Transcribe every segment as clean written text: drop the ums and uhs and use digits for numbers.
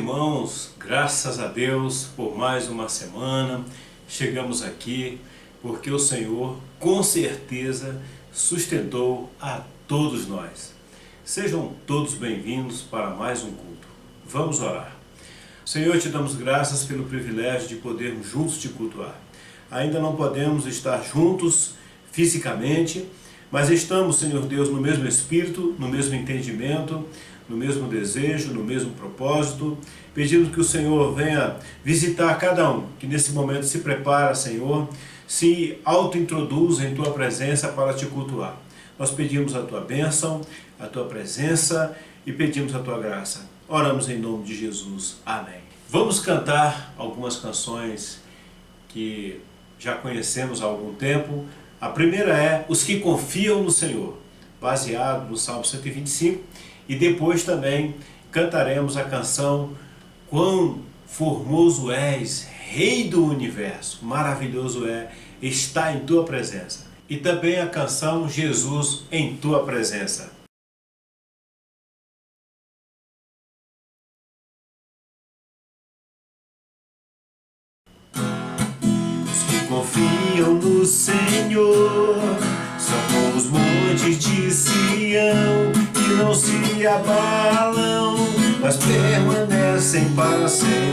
irmãos, graças a Deus por mais uma semana. Chegamos aqui porque o Senhor com certeza sustentou a todos nós. Sejam todos bem-vindos para mais um culto. Vamos orar. Senhor, te damos graças pelo privilégio de podermos juntos te cultuar. Ainda não podemos estar juntos fisicamente, mas estamos, Senhor Deus, no mesmo espírito, no mesmo entendimento, no mesmo desejo, no mesmo propósito, pedindo que o Senhor venha visitar cada um, que nesse momento se prepara, Senhor, se auto-introduz em Tua presença para te cultuar. Nós pedimos a Tua bênção, a Tua presença e pedimos a Tua graça. Oramos em nome de Jesus. Amém. Vamos cantar algumas canções que já conhecemos há algum tempo. A primeira é Os que Confiam no Senhor, baseado no Salmo 125, e depois também cantaremos a canção Quão formoso és, Rei do Universo, maravilhoso é estar em Tua presença. E também a canção Jesus em Tua presença. Os que confiam no Senhor são como os montes de Sião, que não se abalam, mas permanecem para sempre.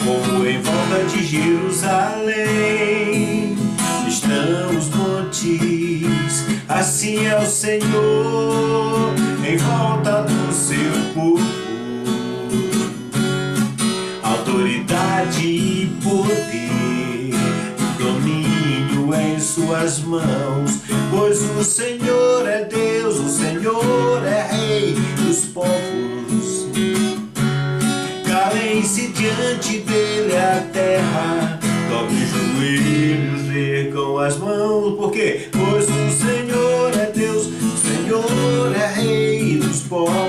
Como em volta de Jerusalém estão os montes, assim é o Senhor em volta do seu povo. Autoridade e poder, domínio em suas mãos, pois o Senhor é Deus, o Senhor é Rei dos povos. Calem-se diante dele a terra, dobre os joelhos, ergam as mãos, por quê? Pois o Senhor é Deus, o Senhor é Rei dos povos.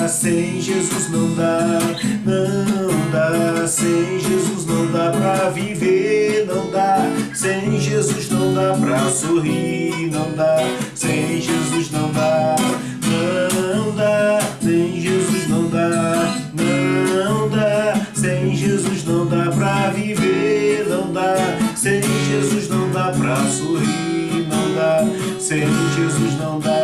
Sem Jesus não dá, não dá, sem Jesus não dá pra viver, não dá, sem Jesus não dá pra sorrir, não dá, sem Jesus não dá, não dá, sem Jesus não dá, não dá, sem Jesus não dá pra viver, não dá, sem Jesus não dá pra sorrir, não dá, sem Jesus não dá.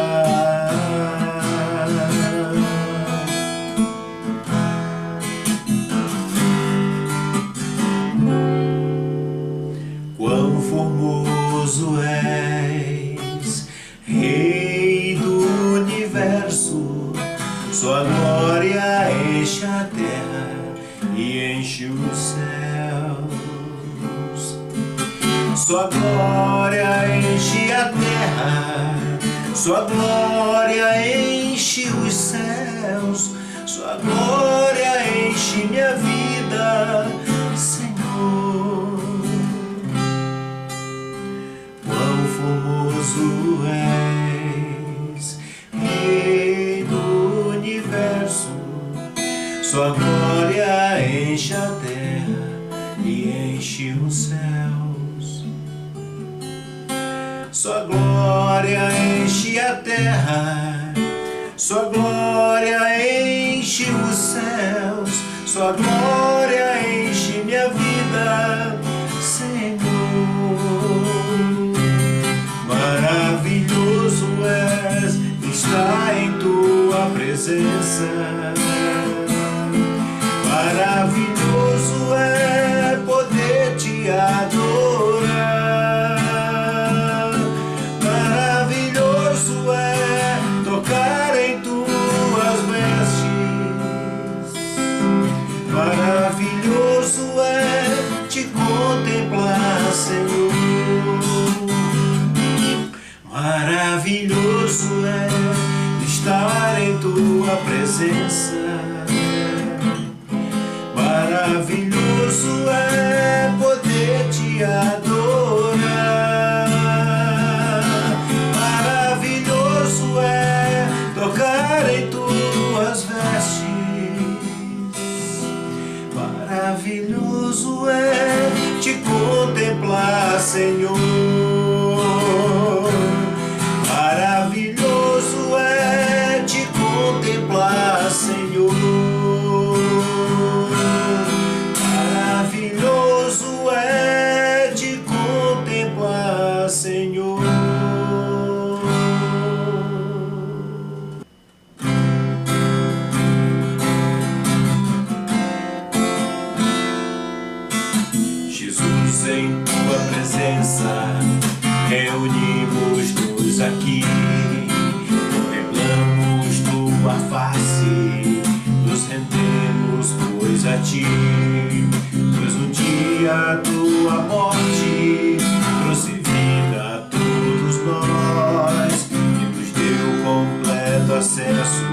Quão formoso és, Rei do Universo, sua glória enche a terra e enche os céus. Sua glória enche a terra, sua glória enche os céus, sua glória enche minha vida, Senhor. Formoso és, Rei do Universo, sua glória enche a terra e enche os céus. Sua glória enche a terra, sua glória enche os céus, sua glória enche minha vida, Senhor. Maravilhoso és estar em Tua presença. Maravilhoso é poder Te adorar. Maravilhoso é tocar em Tuas vestes. Maravilhoso é Te contemplar, Senhor. Maravilhoso é estar em Tua presença. Maravilhoso é poder Te adorar. Maravilhoso é tocar em Tuas vestes. Maravilhoso é Te contemplar, Senhor. Maravilhoso em tua presença, reunimos-nos aqui, contemplamos tua face, nos rendemos, pois, a ti, pois no dia tua morte trouxe vida a todos nós e nos deu completo acesso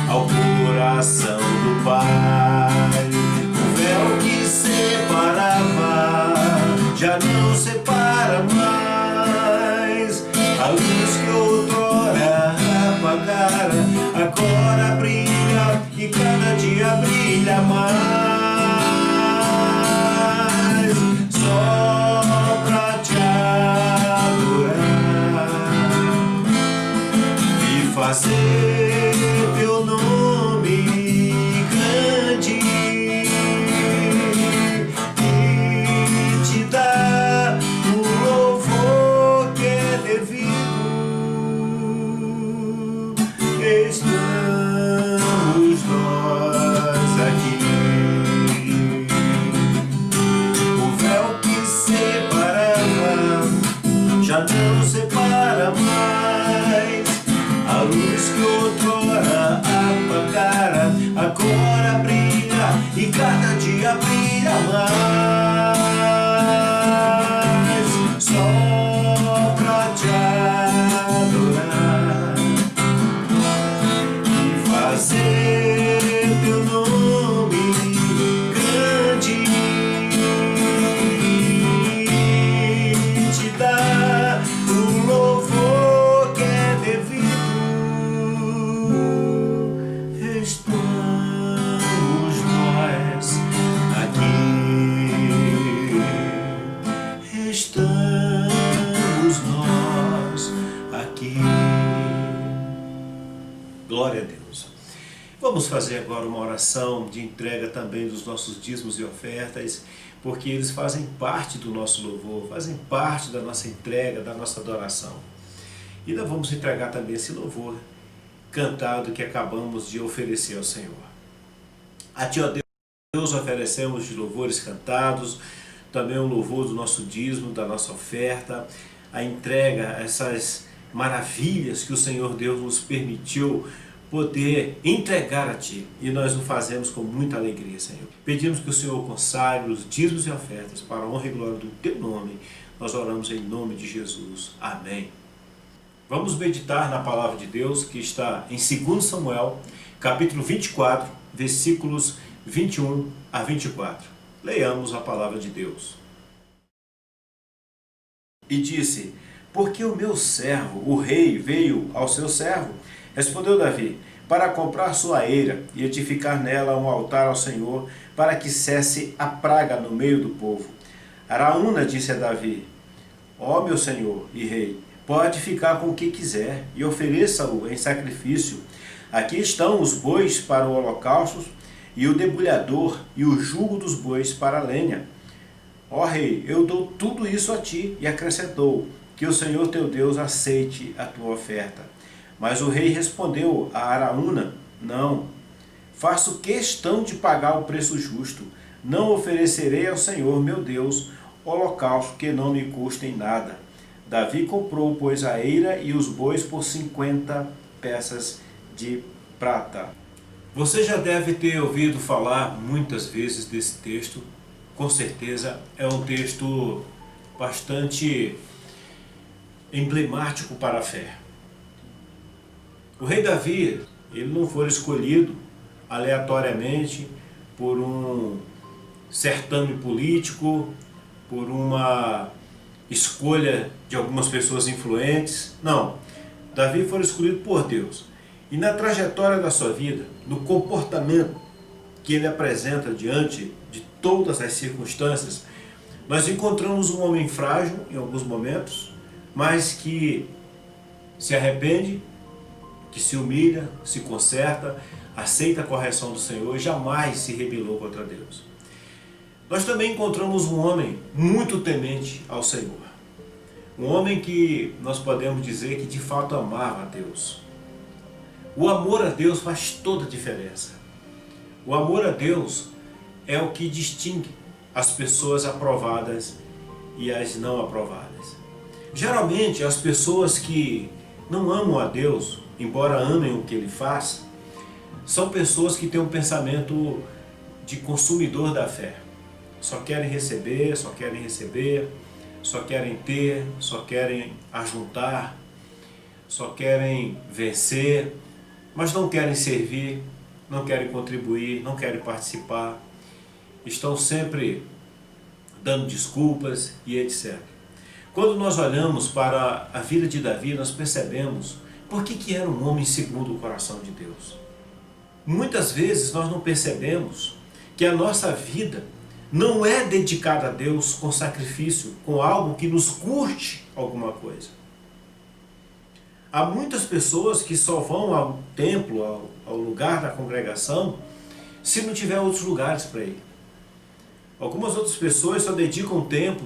ao coração do Pai. O véu que separava já não separa mais. A luz que outrora apagara agora brilha e cada dia brilha mais. Só pra te adorar e fazer teu nome grande e te dar o louvor que é devido. Estamos nós aqui. O véu que separava já não separa mais. A luz que outrora apagara agora brilha e cada dia brilha mais. Só pra te adorar e fazer teu nome grande e te dar o louvor que é devido. Estamos nós aqui, estamos nós aqui. Glória a Deus. Vamos fazer agora uma oração de entrega também dos nossos dízimos e ofertas, porque eles fazem parte do nosso louvor, fazem parte da nossa entrega, da nossa adoração. E nós vamos entregar também esse louvor cantado que acabamos de oferecer ao Senhor. A Ti, ó Deus, oferecemos de louvores cantados, também o louvor do nosso dízimo, da nossa oferta, a entrega, essas maravilhas que o Senhor Deus nos permitiu poder entregar a Ti. E nós o fazemos com muita alegria, Senhor. Pedimos que o Senhor consagre os dízimos e ofertas para a honra e glória do Teu nome. Nós oramos em nome de Jesus. Amém. Vamos meditar na palavra de Deus que está em 2 Samuel, capítulo 24, versículos 21 a 24. Leiamos a palavra de Deus. E disse: porque o meu servo, o rei, veio ao seu servo. Respondeu Davi: para comprar sua eira e edificar nela um altar ao Senhor, para que cesse a praga no meio do povo. Araúna disse a Davi: ó meu senhor e rei, pode ficar com o que quiser e ofereça-o em sacrifício. Aqui estão os bois para o holocausto e o debulhador e o jugo dos bois para a lenha. Ó rei, eu dou tudo isso a ti. E acrescentou: que o Senhor teu Deus aceite a tua oferta. Mas o rei respondeu a Araúna: não, faço questão de pagar o preço justo. Não oferecerei ao Senhor meu Deus holocausto que não me custem nada. Davi comprou, pois, a eira e os bois por 50 peças de prata. Você já deve ter ouvido falar muitas vezes desse texto. Com certeza é um texto bastante emblemático para a fé. O rei Davi, ele não foi escolhido aleatoriamente por um certame político, por uma escolha de algumas pessoas influentes. Não, Davi foi escolhido por Deus. E na trajetória da sua vida, no comportamento que ele apresenta diante de todas as circunstâncias, nós encontramos um homem frágil em alguns momentos, mas que se arrepende, que se humilha, se conserta, aceita a correção do Senhor e jamais se rebelou contra Deus. Nós também encontramos um homem muito temente ao Senhor. Um homem que nós podemos dizer que de fato amava a Deus. O amor a Deus faz toda a diferença. O amor a Deus é o que distingue as pessoas aprovadas e as não aprovadas. Geralmente, as pessoas que não amam a Deus, embora amem o que Ele faz, são pessoas que têm um pensamento de consumidor da fé. Só querem receber, só querem receber, só querem ter, só querem ajuntar, só querem vencer, mas não querem servir, não querem contribuir, não querem participar, estão sempre dando desculpas e etc. Quando nós olhamos para a vida de Davi, nós percebemos por que era um homem segundo o coração de Deus. Muitas vezes nós não percebemos que a nossa vida não é dedicada a Deus com sacrifício, com algo que nos curte alguma coisa. Há muitas pessoas que só vão ao templo, ao lugar da congregação, se não tiver outros lugares para ir. Algumas outras pessoas só dedicam tempo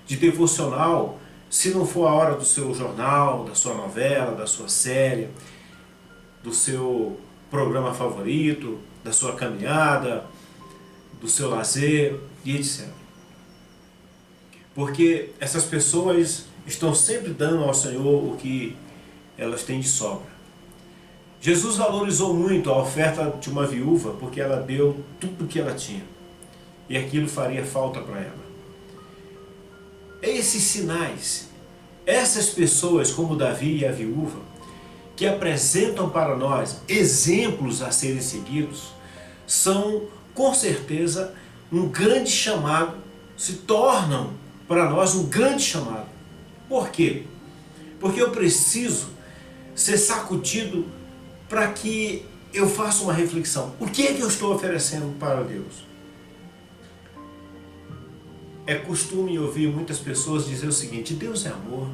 de devocional se não for a hora do seu jornal, da sua novela, da sua série, do seu programa favorito, da sua caminhada, do seu lazer e etc. Porque essas pessoas estão sempre dando ao Senhor o que elas têm de sobra. Jesus valorizou muito a oferta de uma viúva porque ela deu tudo o que ela tinha. E aquilo faria falta para ela. Esses sinais, essas pessoas como Davi e a viúva, que apresentam para nós exemplos a serem seguidos, são com certeza um grande chamado, se tornam para nós um grande chamado. Por quê? Porque eu preciso ser sacudido para que eu faça uma reflexão. O que é que eu estou oferecendo para Deus? É costume ouvir muitas pessoas dizer o seguinte: Deus é amor.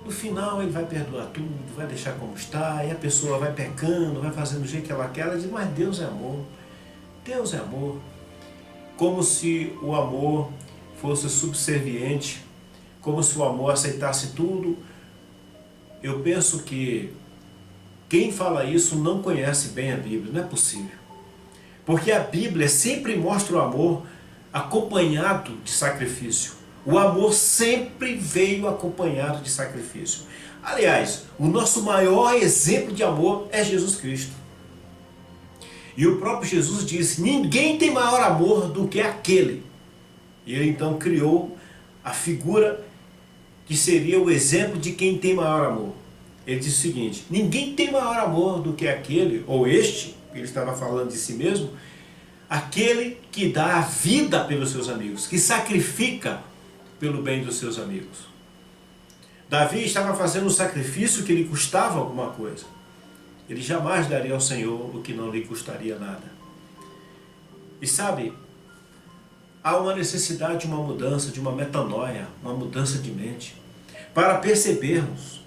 No final Ele vai perdoar tudo, vai deixar como está, e a pessoa vai pecando, vai fazendo do jeito que ela quer. Ela diz, mas Deus é amor. Deus é amor. Como se o amor fosse subserviente, como se o amor aceitasse tudo. Eu penso que quem fala isso não conhece bem a Bíblia, não é possível. Porque a Bíblia sempre mostra o amor acompanhado de sacrifício. O amor sempre veio acompanhado de sacrifício. Aliás, o nosso maior exemplo de amor é Jesus Cristo. E o próprio Jesus disse, ninguém tem maior amor do que aquele. E ele então criou a figura que seria o exemplo de quem tem maior amor. Ele disse o seguinte, ninguém tem maior amor do que aquele, ou este, ele estava falando de si mesmo, aquele que dá a vida pelos seus amigos, que sacrifica pelo bem dos seus amigos. Davi estava fazendo um sacrifício que lhe custava alguma coisa. Ele jamais daria ao Senhor o que não lhe custaria nada. E sabe, há uma necessidade de uma mudança, de uma metanoia, uma mudança de mente, para percebermos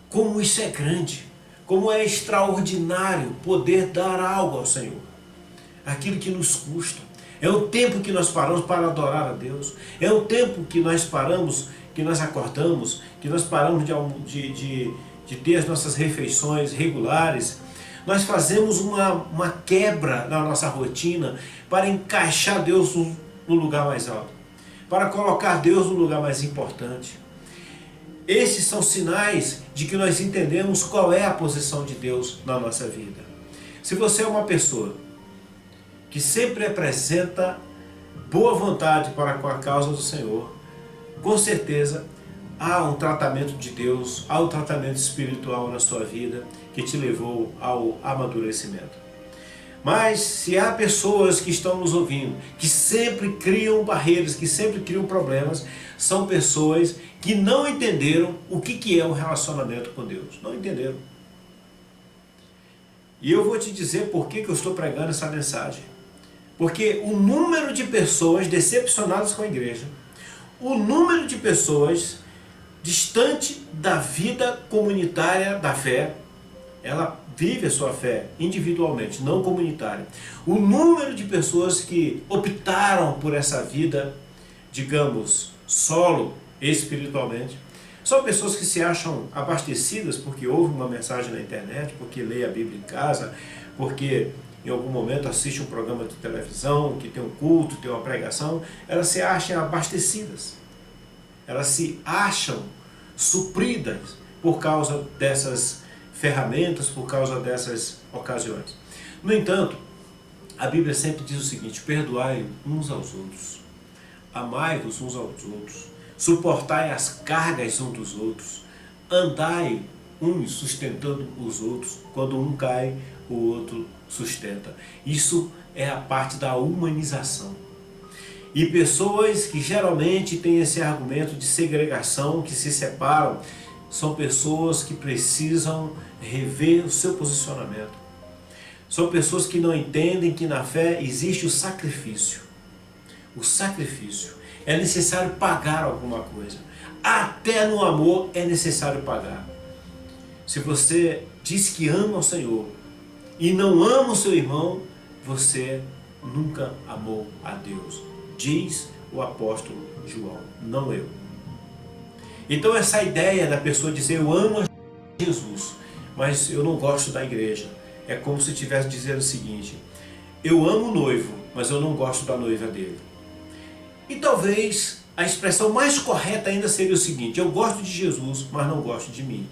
como isso é grande, como é extraordinário poder dar algo ao Senhor. Aquilo que nos custa. É o tempo que nós paramos para adorar a Deus. É o tempo que nós paramos, que nós acordamos, que nós paramos de ter as nossas refeições regulares. Nós fazemos uma quebra na nossa rotina para encaixar Deus no lugar mais alto, para colocar Deus no lugar mais importante. Esses são sinais de que nós entendemos qual é a posição de Deus na nossa vida. Se você é uma pessoa que sempre apresenta boa vontade para com a causa do Senhor, com certeza há um tratamento de Deus, há um tratamento espiritual na sua vida que te levou ao amadurecimento. Mas se há pessoas que estão nos ouvindo, que sempre criam barreiras, que sempre criam problemas, são pessoas que não entenderam o que é o relacionamento com Deus. Não entenderam. E eu vou te dizer por que eu estou pregando essa mensagem. Porque o número de pessoas decepcionadas com a igreja, o número de pessoas distante da vida comunitária da fé, ela vive a sua fé individualmente, não comunitária. O número de pessoas que optaram por essa vida, digamos, solo, espiritualmente, são pessoas que se acham abastecidas porque ouvem uma mensagem na internet, porque lê a Bíblia em casa, porque em algum momento assiste um programa de televisão, que tem um culto, tem uma pregação, elas se acham abastecidas. Elas se acham supridas por causa dessas ferramentas, por causa dessas ocasiões. No entanto, a Bíblia sempre diz o seguinte: perdoai uns aos outros, amai-vos uns aos outros, suportai as cargas uns dos outros, andai uns sustentando os outros, quando um cai, o outro sustenta. Isso é a parte da humanização. E pessoas que geralmente têm esse argumento de segregação, que se separam, são pessoas que precisam rever o seu posicionamento. São pessoas que não entendem que na fé existe o sacrifício. O sacrifício. É necessário pagar alguma coisa. Até no amor é necessário pagar. Se você diz que ama o Senhor e não ama o seu irmão, você nunca amou a Deus. Diz o apóstolo João, não eu. Então essa ideia da pessoa dizer eu amo a Jesus, mas eu não gosto da igreja, é como se estivesse dizendo o seguinte: eu amo o noivo, mas eu não gosto da noiva dele. E talvez a expressão mais correta ainda seria o seguinte: eu gosto de Jesus, mas não gosto de mim.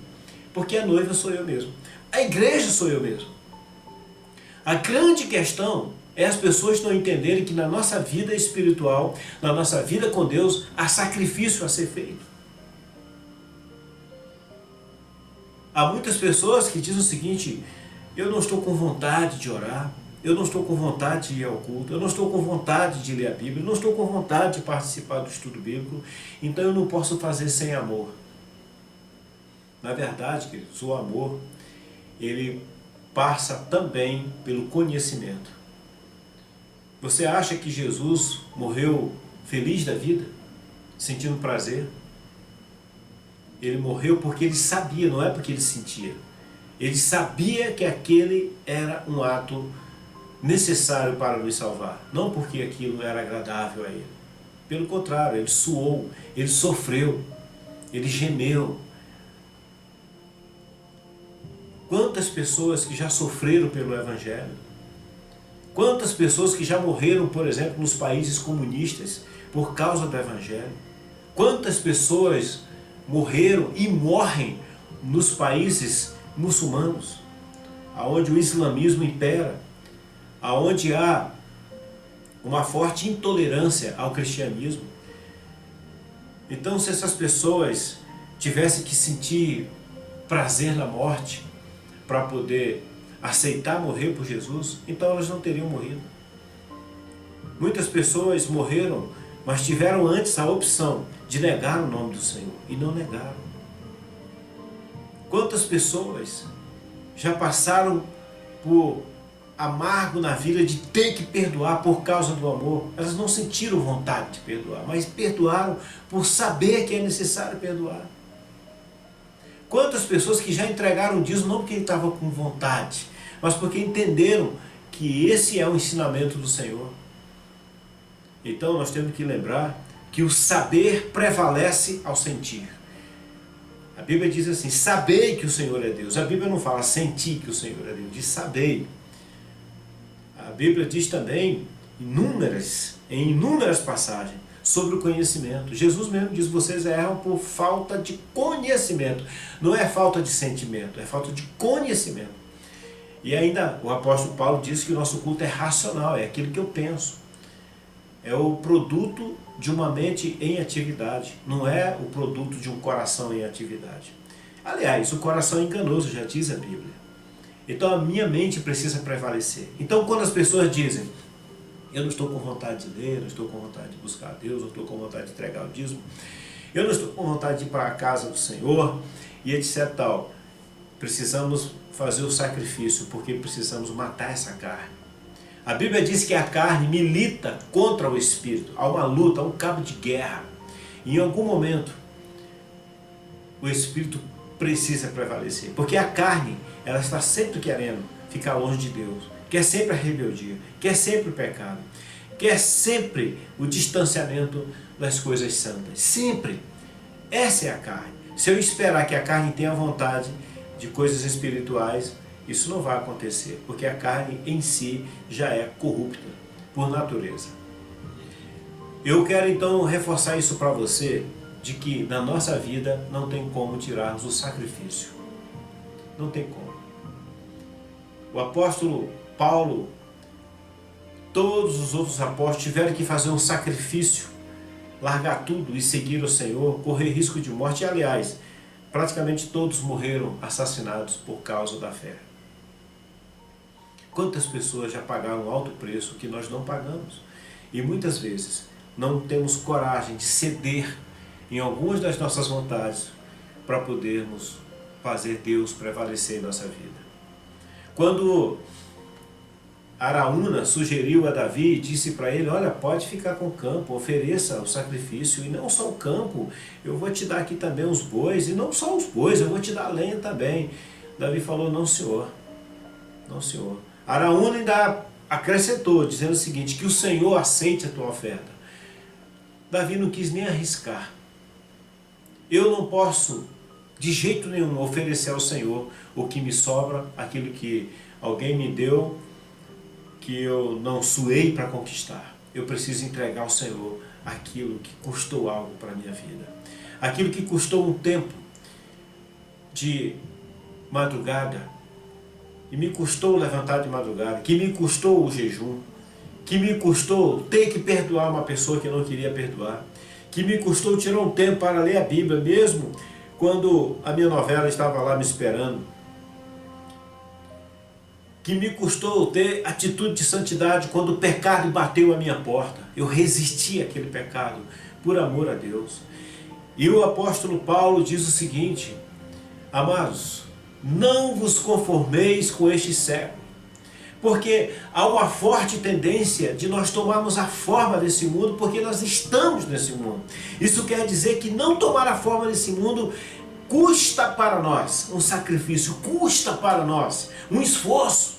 Porque a noiva sou eu mesmo. A igreja sou eu mesmo. A grande questão é as pessoas não entenderem que na nossa vida espiritual, na nossa vida com Deus, há sacrifício a ser feito. Há muitas pessoas que dizem o seguinte: eu não estou com vontade de orar, eu não estou com vontade de ir ao culto, eu não estou com vontade de ler a Bíblia, eu não estou com vontade de participar do estudo bíblico, então eu não posso fazer sem amor. Na verdade, queridos, o amor, ele passa também pelo conhecimento. Você acha que Jesus morreu feliz da vida, sentindo prazer? Ele morreu porque ele sabia, não é porque ele sentia. Ele sabia que aquele era um ato necessário para nos salvar, não porque aquilo era agradável a ele. Pelo contrário, ele suou, ele sofreu, ele gemeu. Quantas pessoas que já sofreram pelo Evangelho? Quantas pessoas que já morreram, por exemplo, nos países comunistas por causa do Evangelho? Quantas pessoas morreram e morrem nos países muçulmanos, aonde o islamismo impera, aonde há uma forte intolerância ao cristianismo? Então, se essas pessoas tivessem que sentir prazer na morte para poder aceitar morrer por Jesus, então elas não teriam morrido. Muitas pessoas morreram, mas tiveram antes a opção de negar o nome do Senhor e não negaram. Quantas pessoas já passaram por amargo na vida de ter que perdoar por causa do amor? Elas não sentiram vontade de perdoar, mas perdoaram por saber que é necessário perdoar. Quantas pessoas que já entregaram o dízimo não porque ele estava com vontade, mas porque entenderam que esse é o ensinamento do Senhor. Então nós temos que lembrar que o saber prevalece ao sentir. A Bíblia diz assim: sabei que o Senhor é Deus. A Bíblia não fala sentir que o Senhor é Deus, diz sabei. A Bíblia diz também em inúmeras passagens sobre o conhecimento. Jesus mesmo diz: vocês erram por falta de conhecimento. Não é falta de sentimento, é falta de conhecimento. E ainda o apóstolo Paulo diz que o nosso culto é racional, é aquilo que eu penso. É o produto de uma mente em atividade, não é o produto de um coração em atividade. Aliás, o coração é enganoso, já diz a Bíblia. Então a minha mente precisa prevalecer. Então quando as pessoas dizem: eu não estou com vontade de ler, não estou com vontade de buscar a Deus, não estou com vontade de entregar o dízimo, eu não estou com vontade de ir para a casa do Senhor, e etc. tal. Precisamos fazer o sacrifício, porque precisamos matar essa carne. A Bíblia diz que a carne milita contra o Espírito. Há uma luta, há um cabo de guerra. E em algum momento, o Espírito precisa prevalecer. Porque a carne, ela está sempre querendo ficar longe de Deus. Quer sempre a rebeldia, quer sempre o pecado, quer sempre o distanciamento das coisas santas. Sempre. Essa é a carne. Se eu esperar que a carne tenha vontade de coisas espirituais, Isso não vai acontecer, porque a carne em si já é corrupta por natureza. Eu quero então reforçar isso para você, de que na nossa vida não tem como tirarmos o sacrifício. Não tem como. O apóstolo Paulo, todos os outros apóstolos tiveram que fazer um sacrifício, largar tudo e seguir o Senhor, correr risco de morte. E, aliás, praticamente todos morreram assassinados por causa da fé. Quantas pessoas já pagaram um alto preço que nós não pagamos? E muitas vezes não temos coragem de ceder em algumas das nossas vontades para podermos fazer Deus prevalecer em nossa vida. Quando Araúna sugeriu a Davi e disse para ele: olha, pode ficar com o campo, ofereça o sacrifício, e não só o campo, eu vou te dar aqui também os bois, e não só os bois, eu vou te dar a lenha também. Davi falou: não, senhor, não, senhor. Araúna ainda acrescentou, dizendo o seguinte: que o Senhor aceite a tua oferta. Davi não quis nem arriscar. Eu não posso de jeito nenhum oferecer ao Senhor o que me sobra, aquilo que alguém me deu, que eu não suei para conquistar. Eu preciso entregar ao Senhor aquilo que custou algo para a minha vida. Aquilo que custou um tempo de madrugada, e me custou levantar de madrugada, que me custou o jejum, que me custou ter que perdoar uma pessoa que eu não queria perdoar, que me custou tirar um tempo para ler a Bíblia, mesmo quando a minha novela estava lá me esperando, que me custou ter atitude de santidade quando o pecado bateu à minha porta. Eu resisti àquele pecado por amor a Deus. E o apóstolo Paulo diz o seguinte: amados, não vos conformeis com este século, porque há uma forte tendência de nós tomarmos a forma desse mundo, porque nós estamos nesse mundo. Isso quer dizer que não tomar a forma desse mundo custa para nós um sacrifício, custa para nós um esforço,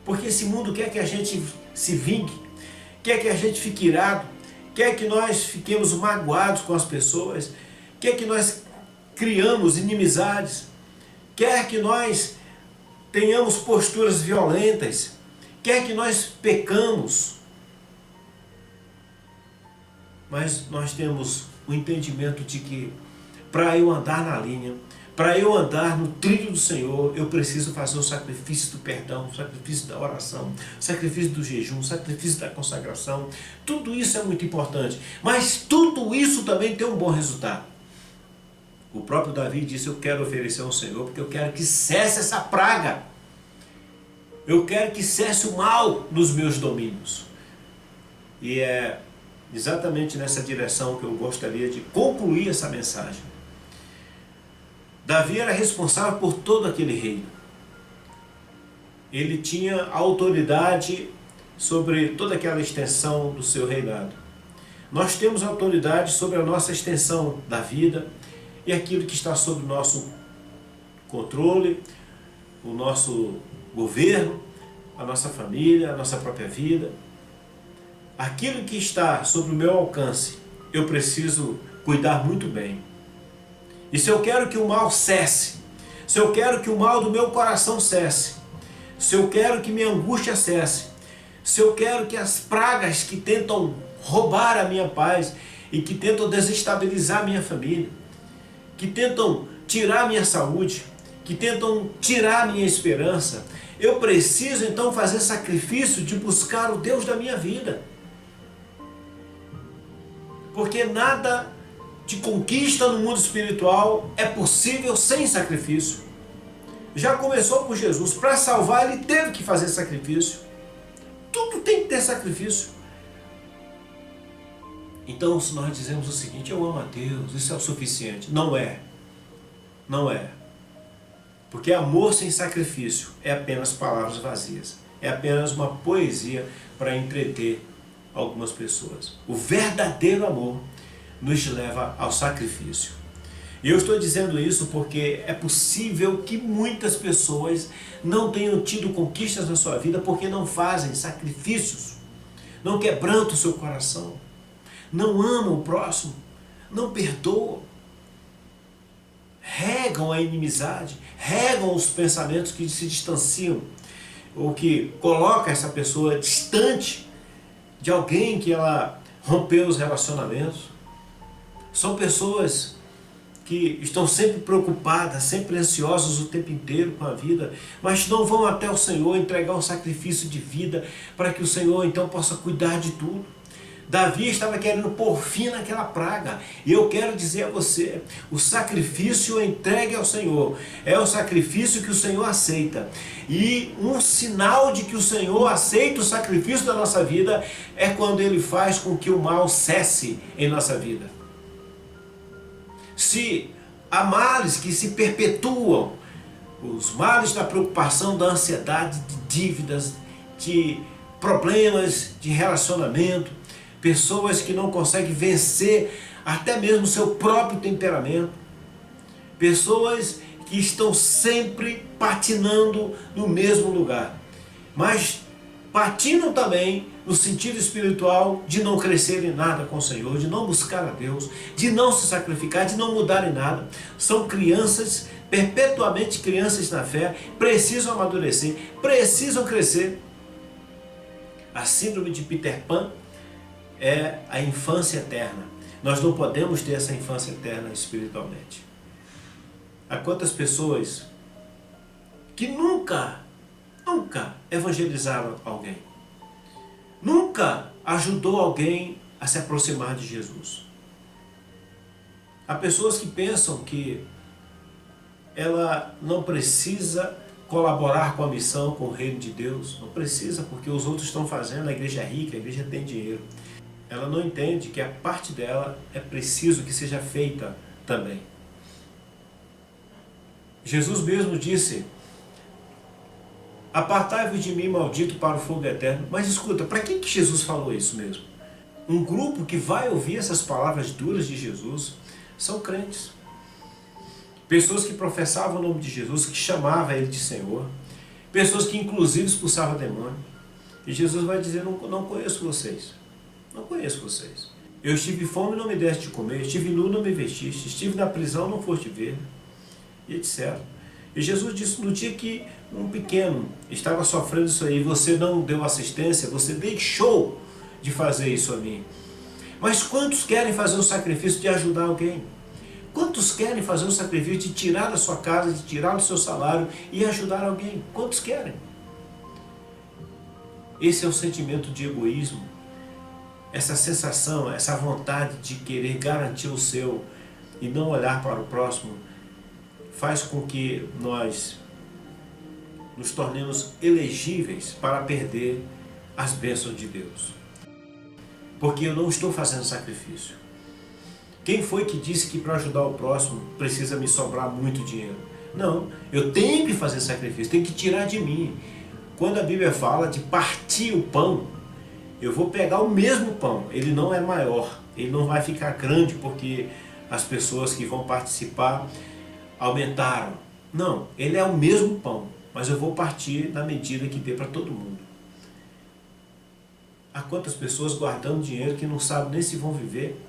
porque esse mundo quer que a gente se vingue, quer que a gente fique irado, quer que nós fiquemos magoados com as pessoas, quer que nós criamos inimizades, quer que nós tenhamos posturas violentas, quer que nós pecamos. Mas nós temos o entendimento de que para eu andar na linha, para eu andar no trilho do Senhor, eu preciso fazer o sacrifício do perdão, o sacrifício da oração, o sacrifício do jejum, o sacrifício da consagração. Tudo isso é muito importante, mas tudo isso também tem um bom resultado. O próprio Davi disse: eu quero oferecer ao Senhor porque eu quero que cesse essa praga. Eu quero que cesse o mal nos meus domínios. E é exatamente nessa direção que eu gostaria de concluir essa mensagem. Davi era responsável por todo aquele reino. Ele tinha autoridade sobre toda aquela extensão do seu reinado. Nós temos autoridade sobre a nossa extensão da vida e aquilo que está sob o nosso controle, o nosso governo, a nossa família, a nossa própria vida. Aquilo que está sob o meu alcance, eu preciso cuidar muito bem. E se eu quero que o mal cesse, se eu quero que o mal do meu coração cesse, se eu quero que minha angústia cesse, se eu quero que as pragas que tentam roubar a minha paz e que tentam desestabilizar a minha família, que tentam tirar a minha saúde, que tentam tirar a minha esperança, eu preciso então fazer sacrifício de buscar o Deus da minha vida. Porque nada de conquista no mundo espiritual é possível sem sacrifício. Já começou por Jesus. Para salvar, ele teve que fazer sacrifício. Tudo tem que ter sacrifício. Então, se nós dizemos o seguinte: eu amo a Deus, isso é o suficiente. Não é. Não é. Porque amor sem sacrifício é apenas palavras vazias. É apenas uma poesia para entreter algumas pessoas. O verdadeiro amor nos leva ao sacrifício. E eu estou dizendo isso porque é possível que muitas pessoas não tenham tido conquistas na sua vida porque não fazem sacrifícios, não quebrantam o seu coração, não amam o próximo, não perdoam. regam a inimizade, regam os pensamentos que se distanciam, ou que coloca essa pessoa distante de alguém que ela rompeu os relacionamentos. São pessoas que estão sempre preocupadas, sempre ansiosas o tempo inteiro com a vida, mas não vão até o Senhor entregar um sacrifício de vida para que o Senhor então possa cuidar de tudo. Davi estava querendo pôr fim naquela praga. E eu quero dizer a você, o sacrifício entregue ao Senhor é o sacrifício que o Senhor aceita. E um sinal de que o Senhor aceita o sacrifício da nossa vida é quando Ele faz com que o mal cesse em nossa vida. Se há males que se perpetuam, os males da preocupação, da ansiedade, de dívidas, de problemas de relacionamento, pessoas que não conseguem vencer até mesmo o seu próprio temperamento, pessoas que estão sempre patinando no mesmo lugar, mas patinam também no sentido espiritual de não crescer em nada com o Senhor, de não buscar a Deus, de não se sacrificar, de não mudar em nada. São crianças, perpetuamente crianças na fé, precisam amadurecer, precisam crescer. A síndrome de Peter Pan é a infância eterna. Nós não podemos ter essa infância eterna espiritualmente. Há quantas pessoas que nunca evangelizaram alguém, nunca ajudou alguém a se aproximar de Jesus. Há pessoas que pensam que ela não precisa colaborar com a missão, com o reino de Deus, não precisa porque os outros estão fazendo, a igreja é rica, a igreja tem dinheiro. Ela não entende que a parte dela é preciso que seja feita também. Jesus mesmo disse: apartai-vos de mim, maldito, para o fogo eterno. Mas escuta, para que Jesus falou isso mesmo? Um grupo que vai ouvir essas palavras duras de Jesus são crentes. Pessoas que professavam o nome de Jesus, que chamavam Ele de Senhor. Pessoas que inclusive expulsavam demônio. E Jesus vai dizer: não conheço vocês. Não conheço vocês. Eu estive fome e não me deste de comer. Estive nu e não me vestiste. Estive na prisão e não foste ver. E etc. E Jesus disse: no dia que um pequeno estava sofrendo isso aí, você não deu assistência, você deixou de fazer isso a mim. Mas quantos querem fazer o sacrifício de ajudar alguém? Quantos querem fazer o sacrifício de tirar da sua casa, de tirar do seu salário e ajudar alguém? Quantos querem? Esse é o sentimento de egoísmo, essa sensação, essa vontade de querer garantir o seu e não olhar para o próximo, faz com que nós nos tornemos elegíveis para perder as bênçãos de Deus. Porque eu não estou fazendo sacrifício. Quem foi que disse que para ajudar o próximo precisa me sobrar muito dinheiro? Não, eu tenho que fazer sacrifício, tenho que tirar de mim. Quando a Bíblia fala de partir o pão, eu vou pegar o mesmo pão, ele não é maior, ele não vai ficar grande porque as pessoas que vão participar aumentaram. Não, ele é o mesmo pão, mas eu vou partir na medida que dê para todo mundo. Há quantas pessoas guardando dinheiro que não sabem nem se vão viver,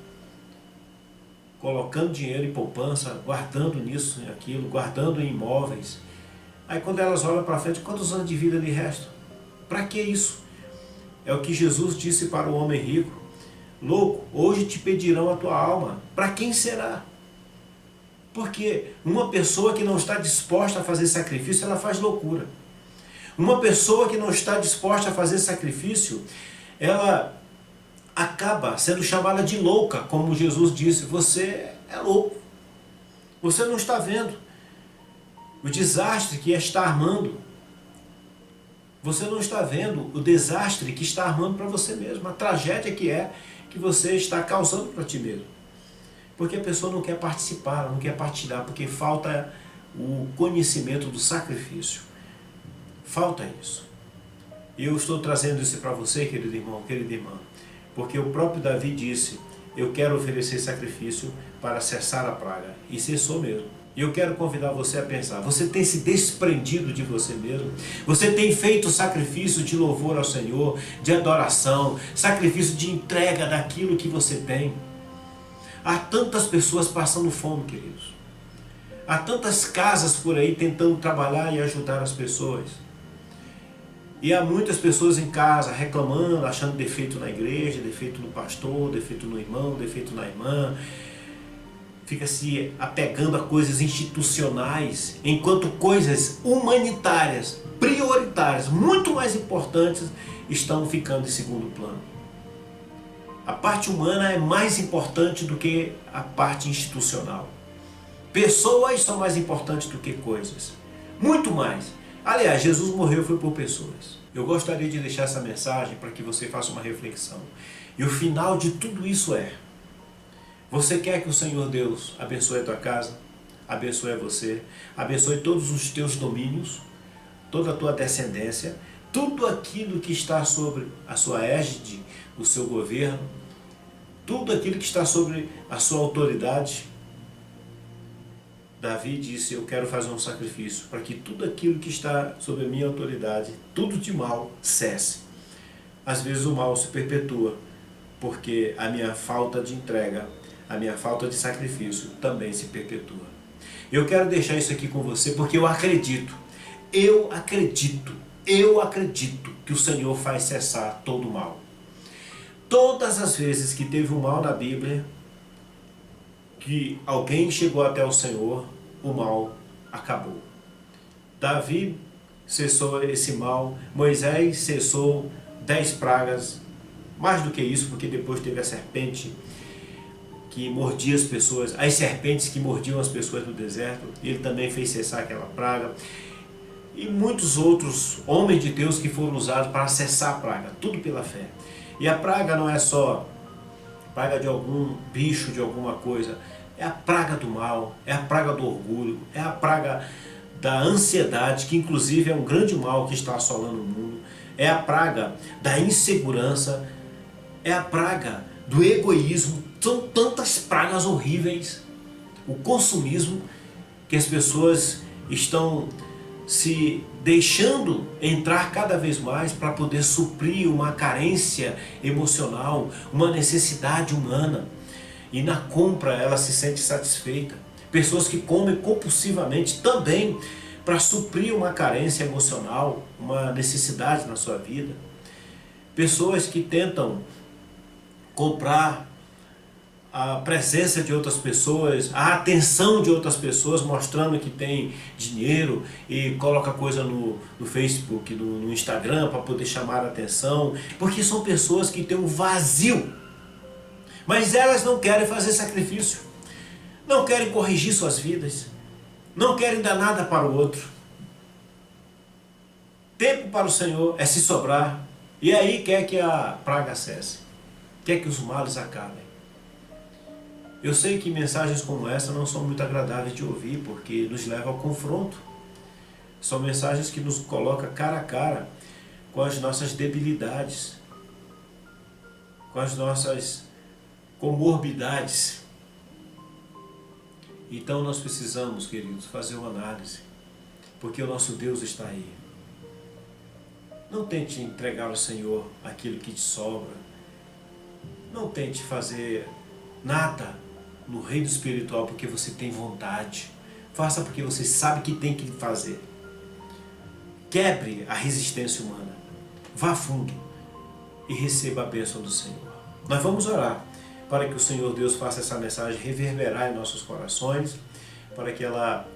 colocando dinheiro em poupança, guardando nisso e aquilo, guardando em imóveis. Aí quando elas olham para frente, quantos anos de vida lhe restam? Para que isso? É o que Jesus disse para o homem rico: louco, hoje te pedirão a tua alma. Para quem será? Porque uma pessoa que não está disposta a fazer sacrifício, ela faz loucura. Uma pessoa que não está disposta a fazer sacrifício, ela acaba sendo chamada de louca, como Jesus disse: você é louco. Você não está vendo o desastre que está armando. Você não está vendo o desastre que está armando para você mesmo, a tragédia que você está causando para ti mesmo. Porque a pessoa não quer participar, não quer partilhar, porque falta o conhecimento do sacrifício. Falta isso. E eu estou trazendo isso para você, querido irmão, querida irmã, porque o próprio Davi disse: eu quero oferecer sacrifício para cessar a praga. E cessou mesmo. E eu quero convidar você a pensar: você tem se desprendido de você mesmo? Você tem feito sacrifício de louvor ao Senhor, de adoração, sacrifício de entrega daquilo que você tem? Há tantas pessoas passando fome, queridos. Há tantas casas por aí tentando trabalhar e ajudar as pessoas. E há muitas pessoas em casa reclamando, achando defeito na igreja, defeito no pastor, defeito no irmão, defeito na irmã. Fica se apegando a coisas institucionais, enquanto coisas humanitárias, prioritárias, muito mais importantes, estão ficando em segundo plano. A parte humana é mais importante do que a parte institucional. Pessoas são mais importantes do que coisas. Muito mais. Aliás, Jesus morreu foi por pessoas. Eu gostaria de deixar essa mensagem para que você faça uma reflexão. E o final de tudo isso é: você quer que o Senhor Deus abençoe a tua casa, abençoe você, abençoe todos os teus domínios, toda a tua descendência, tudo aquilo que está sobre a sua égide, o seu governo, tudo aquilo que está sobre a sua autoridade. Davi disse: eu quero fazer um sacrifício para que tudo aquilo que está sob a minha autoridade, tudo de mal, cesse. Às vezes o mal se perpetua, porque a minha falta de entrega, a minha falta de sacrifício também se perpetua. Eu quero deixar isso aqui com você porque eu acredito que o Senhor faz cessar todo o mal. Todas as vezes que teve um mal na Bíblia, que alguém chegou até o Senhor, o mal acabou. Davi cessou esse mal, Moisés cessou 10 pragas, mais do que isso, porque depois teve a serpente que mordia as pessoas, as serpentes que mordiam as pessoas no deserto, ele também fez cessar aquela praga. E muitos outros homens de Deus que foram usados para cessar a praga, tudo pela fé. E a praga não é só praga de algum bicho, de alguma coisa, é a praga do mal, é a praga do orgulho, é a praga da ansiedade, que inclusive é um grande mal que está assolando o mundo, é a praga da insegurança, é a praga do egoísmo. São tantas pragas horríveis, o consumismo, que as pessoas estão se deixando entrar cada vez mais para poder suprir uma carência emocional, uma necessidade humana. E na compra ela se sente satisfeita. Pessoas que comem compulsivamente também para suprir uma carência emocional, uma necessidade na sua vida. Pessoas que tentam comprar a presença de outras pessoas, a atenção de outras pessoas, mostrando que tem dinheiro e coloca coisa no Facebook, no Instagram para poder chamar a atenção, porque são pessoas que têm um vazio, mas elas não querem fazer sacrifício, não querem corrigir suas vidas, não querem dar nada para o outro. Tempo para o Senhor é se sobrar, e aí quer que a praga cesse, quer que os males acabem. Eu sei que mensagens como essa não são muito agradáveis de ouvir, porque nos levam ao confronto. São mensagens que nos colocam cara a cara com as nossas debilidades, com as nossas comorbidades. Então nós precisamos, queridos, fazer uma análise, porque o nosso Deus está aí. Não tente entregar ao Senhor aquilo que te sobra. Não tente fazer nada no reino espiritual porque você tem vontade. Faça porque você sabe que tem que fazer. Quebre a resistência humana. Vá fundo e receba a bênção do Senhor. Nós vamos orar para que o Senhor Deus faça essa mensagem reverberar em nossos corações, para que ela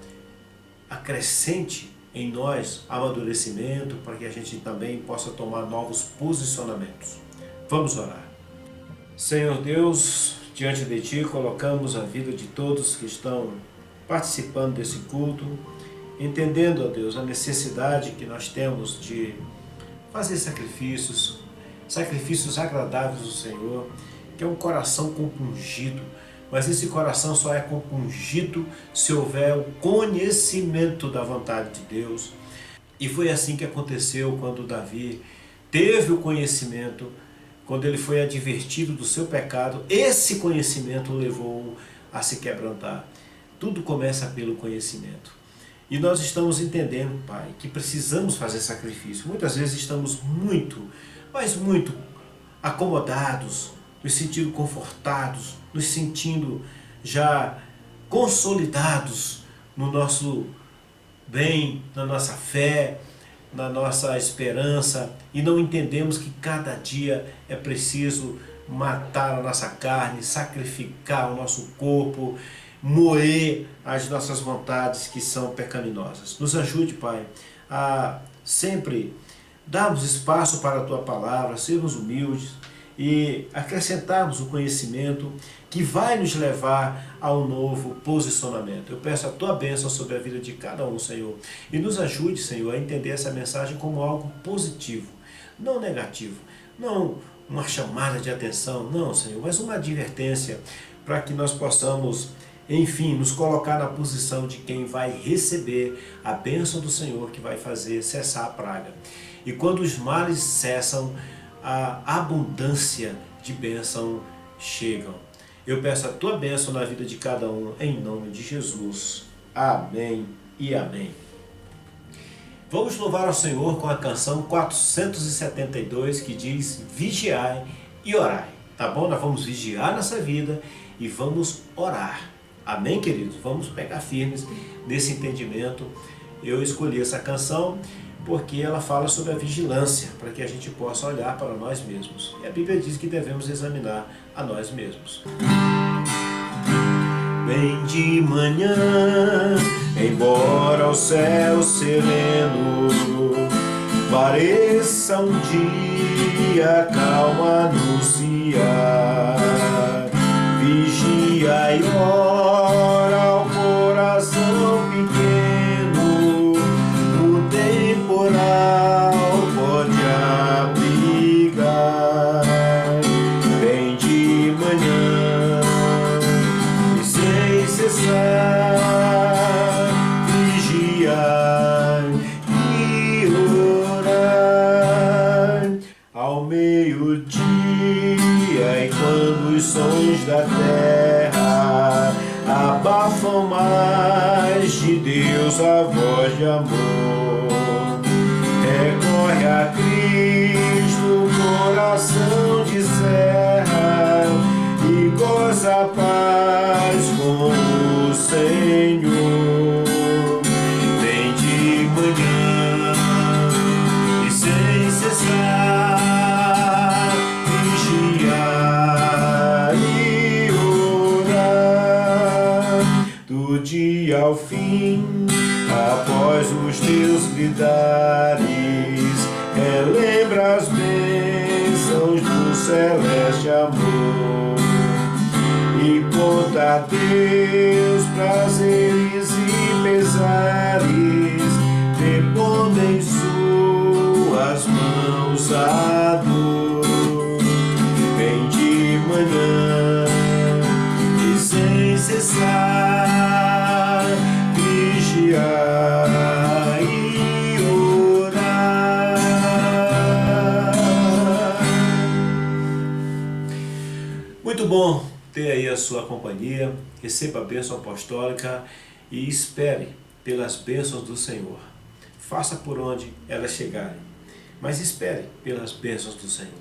acrescente em nós amadurecimento, para que a gente também possa tomar novos posicionamentos. Vamos orar. Senhor Deus, diante de Ti colocamos a vida de todos que estão participando desse culto, entendendo, ó Deus, a necessidade que nós temos de fazer sacrifícios agradáveis ao Senhor, que é um coração compungido, mas esse coração só é compungido se houver o conhecimento da vontade de Deus. E foi assim que aconteceu quando Davi teve o conhecimento. Quando ele foi advertido do seu pecado, esse conhecimento o levou a se quebrantar. Tudo começa pelo conhecimento. E nós estamos entendendo, Pai, que precisamos fazer sacrifício. Muitas vezes estamos muito acomodados, nos sentindo confortados, nos sentindo já consolidados no nosso bem, na nossa fé, na nossa esperança, e não entendemos que cada dia é preciso matar a nossa carne, sacrificar o nosso corpo, moer as nossas vontades que são pecaminosas. Nos ajude, Pai, a sempre darmos espaço para a Tua palavra, sermos humildes e acrescentarmos o conhecimento que vai nos levar a um novo posicionamento. Eu peço a Tua bênção sobre a vida de cada um, Senhor, e nos ajude, Senhor, a entender essa mensagem como algo positivo, não negativo, não uma chamada de atenção, não, Senhor, mas uma advertência para que nós possamos, enfim, nos colocar na posição de quem vai receber a bênção do Senhor, que vai fazer cessar a praga. E quando os males cessam, a abundância de bênção chegam. Eu peço a Tua bênção na vida de cada um, em nome de Jesus. Amém e amém. Vamos louvar ao Senhor com a canção 472, que diz: vigiai e orai. Tá bom? Nós vamos vigiar nessa vida e vamos orar. Amém, queridos? Vamos pegar firmes nesse entendimento. Eu escolhi essa canção porque ela fala sobre a vigilância, para que a gente possa olhar para nós mesmos. E a Bíblia diz que devemos examinar a nós mesmos. Bem de manhã, embora o céu sereno pareça um dia calmo anunciar, vigia e ora o coração pequeno, o temporal pode abrigar. Bem de manhã e sem cessar, vigiar e orar ao meio-dia, e quando os sons da terra abafam mais de Deus a voz de amor, recorre a Cristo, o coração de serra, e goza a paz com o Senhor. Vem de manhã e sem cessar, vigiar e orar, do dia ao fim, após os teus lidares, relembra as bênçãos do celeste amor, e conta a Deus prazeres e pesares, depondo em suas mãos a dor. Vem de manhã e sem cessar, vigiar e orar. Muito bom ter aí a sua companhia. Receba a bênção apostólica e espere pelas bênçãos do Senhor. Faça por onde elas chegarem, mas espere pelas bênçãos do Senhor.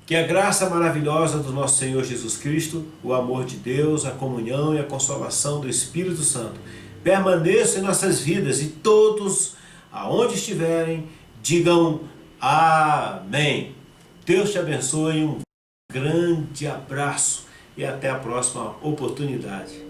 Que a graça maravilhosa do nosso Senhor Jesus Cristo, o amor de Deus, a comunhão e a consolação do Espírito Santo permaneçam em nossas vidas, e todos, aonde estiverem, digam amém. Deus te abençoe, um grande abraço e até a próxima oportunidade.